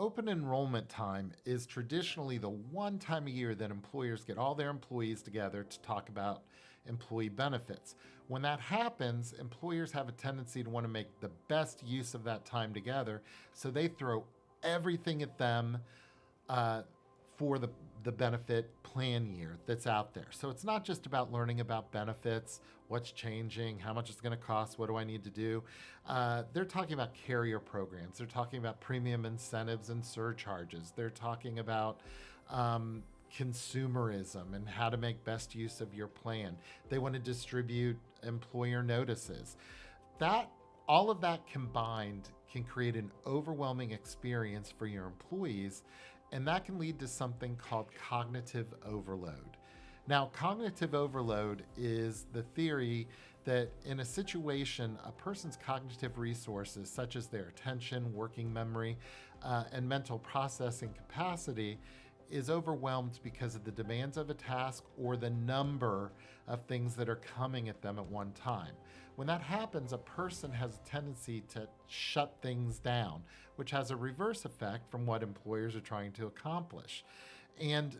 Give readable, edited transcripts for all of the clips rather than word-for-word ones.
open enrollment time is traditionally the one time a year that employers get all their employees together to talk about employee benefits. When that happens, employers have a tendency to want to make the best use of that time together, so they throw everything at them for the benefit plan year that's out there. So it's not just about learning about benefits, what's changing, how much it's going to cost, what do I need to do. They're talking about carrier programs. They're talking about premium incentives and surcharges. They're talking about consumerism and how to make best use of your plan. They want to distribute employer notices. All of that combined can create an overwhelming experience for your employees, and that can lead to something called cognitive overload. Now, cognitive overload is the theory that in a situation, a person's cognitive resources, such as their attention, working memory, and mental processing capacity, is overwhelmed because of the demands of a task or the number of things that are coming at them at one time. When that happens, a person has a tendency to shut things down, which has a reverse effect from what employers are trying to accomplish. And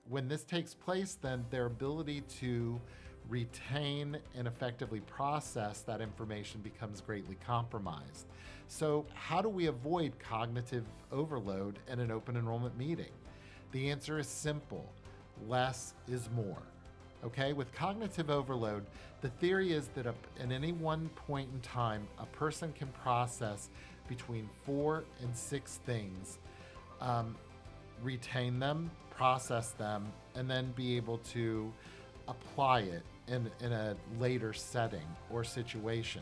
when this takes place, then their ability to retain and effectively process that information becomes greatly compromised. So, how do we avoid cognitive overload in an open enrollment meeting? The answer is simple: less is more. Okay, with cognitive overload, the theory is that at any one point in time, a person can process between 4 and 6 things, retain them, process them, and then be able to apply it in a later setting or situation.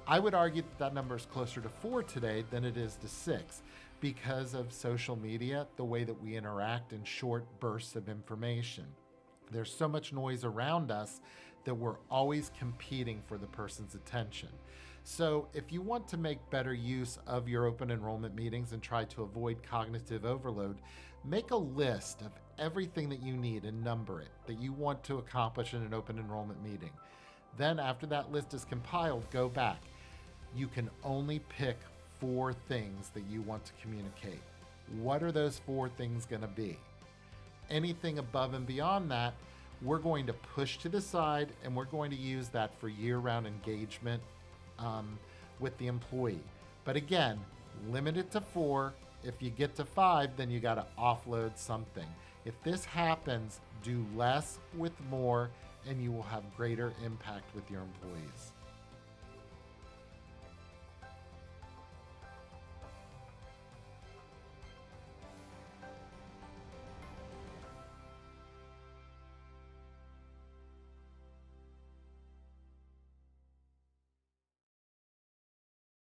I would argue that number is closer to 4 today than it is to 6 because of social media, the way that we interact in short bursts of information. There's so much noise around us that we're always competing for the person's attention. So if you want to make better use of your open enrollment meetings and try to avoid cognitive overload, make a list of everything that you need and number it that you want to accomplish in an open enrollment meeting. Then after that list is compiled, go back. You can only pick 4 things that you want to communicate. What are those 4 things going to be? Anything above and beyond that, we're going to push to the side, and we're going to use that for year-round engagement with the employee. But again, limit it to 4. If you get to 5, then you got to offload something. If this happens, do less with more, and you will have greater impact with your employees.